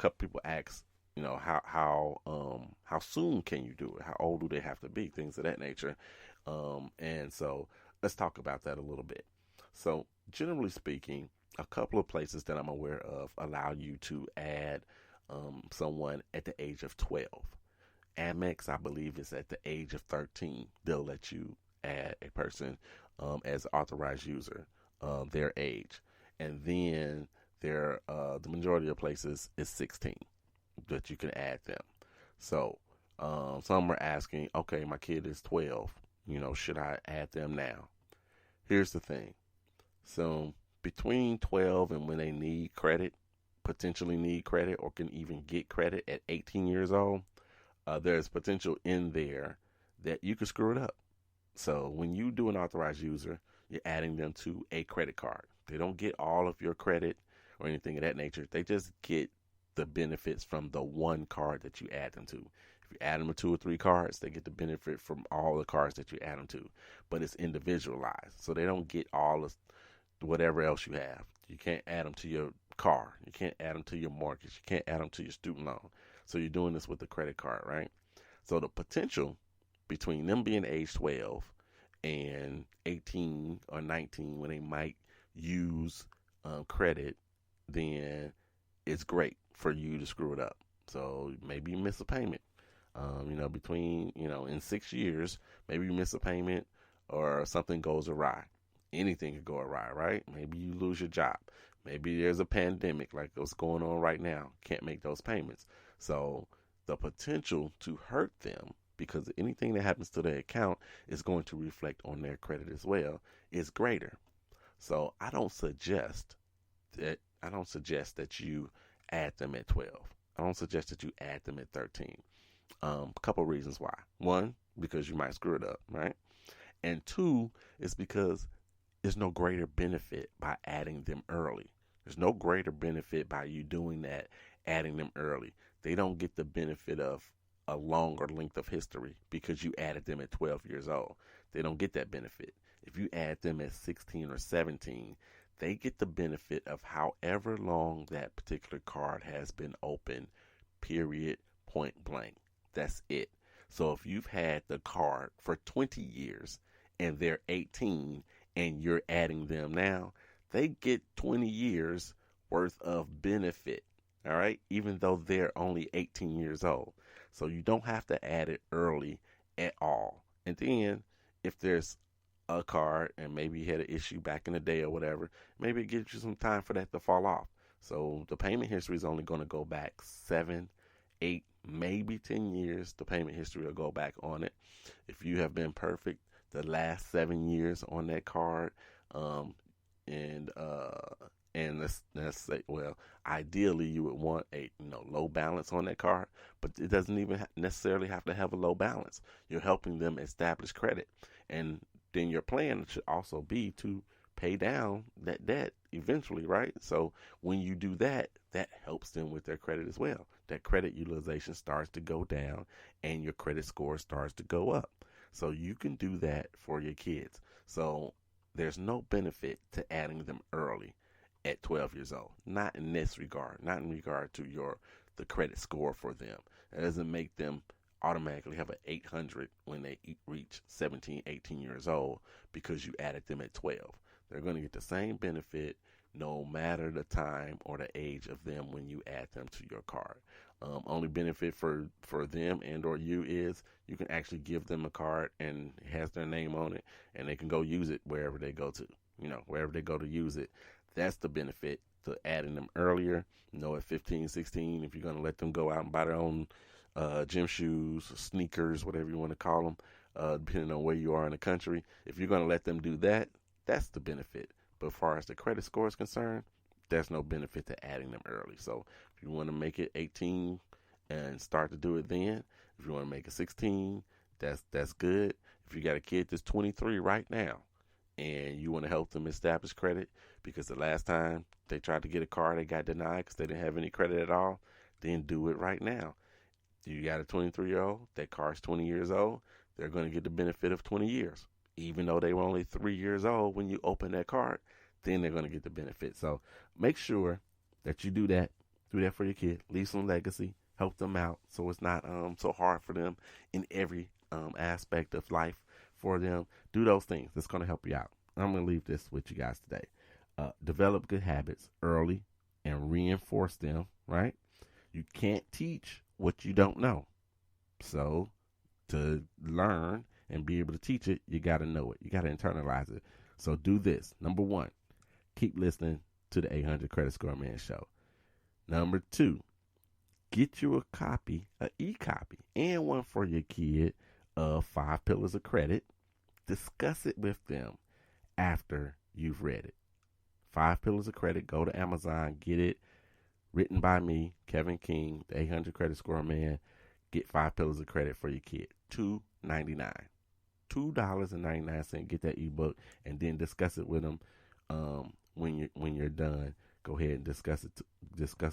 couple people ask, how soon can you do it? How old do they have to be? Things of that nature. And so let's talk about that a little bit. So generally speaking, a couple of places that I'm aware of allow you to add someone at the age of 12. Amex, I believe, is at the age of 13. They'll let you add a person as authorized user, their age, and then the majority of places is 16 that you can add them. So some are asking, okay, my kid is 12. Should I add them now? Here's the thing. So between 12 and when they need credit, potentially need credit, or can even get credit at 18 years old, there's potential in there that you could screw it up. So when you do an authorized user, you're adding them to a credit card. They don't get all of your credit or anything of that nature. They just get the benefits from the one card that you add them to. If you add them to 2 or 3 cards, they get the benefit from all the cards that you add them to. But it's individualized. So they don't get all of whatever else you have. You can't add them to your car. You can't add them to your mortgage. You can't add them to your student loan. So you're doing this with the credit card, right? So the potential between them being age 12 and 18 or 19 when they might use credit, then it's great for you to screw it up. So maybe you miss a payment. In 6 years, maybe you miss a payment or something goes awry. Anything could go awry, right? Maybe you lose your job. Maybe there's a pandemic like what's going on right now. Can't make those payments. So the potential to hurt them, because anything that happens to their account is going to reflect on their credit as well, is greater. So I don't suggest that you add them at 12. I don't suggest that you add them at 13. A couple reasons why. One, because you might screw it up, right? And two, is because there's no greater benefit by adding them early. There's no greater benefit by you doing that, adding them early. They don't get the benefit of a longer length of history because you added them at 12 years old. They don't get that benefit. If you add them at 16 or 17, they get the benefit of however long that particular card has been open, period, point blank. That's it. So if you've had the card for 20 years and they're 18 and you're adding them now, they get 20 years worth of benefit, all right, even though they're only 18 years old. So you don't have to add it early at all. And then if there's a card and maybe you had an issue back in the day or whatever, maybe it gives you some time for that to fall off. So the payment history is only going to go back 7, 8, maybe 10 years. The payment history will go back on it. If you have been perfect the last 7 years on that card, and let's say, well, ideally you would want a low balance on that card, but it doesn't even necessarily have to have a low balance. You're helping them establish credit, and then your plan should also be to pay down that debt eventually, right? So when you do that, that helps them with their credit as well. That credit utilization starts to go down and your credit score starts to go up. So you can do that for your kids. So there's no benefit to adding them early at 12 years old. Not in this regard. Not in regard to the credit score for them. That doesn't make them automatically have an 800 when they reach 17, 18 years old because you added them at 12. They're going to get the same benefit no matter the time or the age of them when you add them to your card. Only benefit for them and or you is you can actually give them a card and it has their name on it and they can go use it wherever they go to. Wherever they go to use it. That's the benefit to adding them earlier. At 15, 16, if you're going to let them go out and buy their own gym shoes, sneakers, whatever you want to call them, depending on where you are in the country. If you're going to let them do that, that's the benefit. But as far as the credit score is concerned, there's no benefit to adding them early. So if you want to make it 18 and start to do it then, if you want to make it 16, that's good. If you got a kid that's 23 right now and you want to help them establish credit because the last time they tried to get a car, they got denied because they didn't have any credit at all, then do it right now. You got a 23-year-old, that car's 20 years old, they're going to get the benefit of 20 years. Even though they were only 3 years old when you open that card, then they're going to get the benefit. So make sure that you do that Do that for your kid. Leave some legacy. Help them out so it's not so hard for them in every aspect of life for them. Do those things. That's going to help you out. I'm going to leave this with you guys today. Develop good habits early and reinforce them, right? You can't teach what you don't know. So to learn and be able to teach it, you got to know it. You got to internalize it. So do this. Number 1, keep listening to the 800 Credit Score Man show. Number 2, get you a copy, an e-copy, and one for your kid of 5 Pillars of Credit. Discuss it with them after you've read it. 5 Pillars of Credit. Go to Amazon, get it. Written by me, Kevin King, the 800 Credit Score Man. Get 5 Pillars of Credit for your kid. $2.99. $2.99. Get that ebook and then discuss it with them when you're done. Go ahead and discuss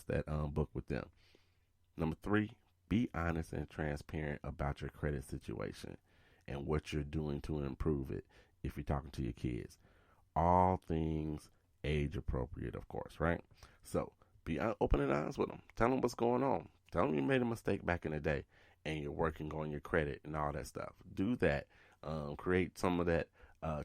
that book with them. Number 3, be honest and transparent about your credit situation and what you're doing to improve it if you're talking to your kids. All things age appropriate, of course, right? So be open and honest with them. Tell them what's going on. Tell them you made a mistake back in the day and you're working on your credit and all that stuff. Do that. Create some of that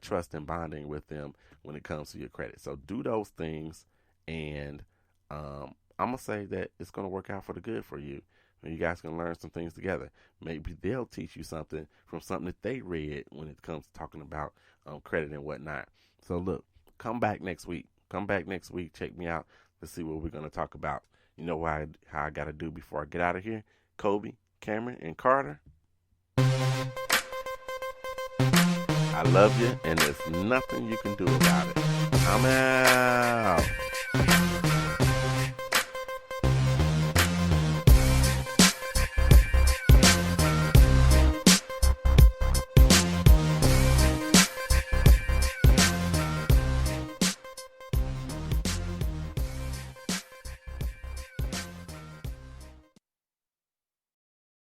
trust and bonding with them when it comes to your credit. So do those things, and I'm going to say that it's going to work out for the good for you. And you guys can learn some things together. Maybe they'll teach you something from something that they read when it comes to talking about credit and whatnot. So look, come back next week. Check me out. Let's see what we're going to talk about. You know how I got to do before I get out of here? Kobe, Cameron, and Carter, I love you, and there's nothing you can do about it. I'm out.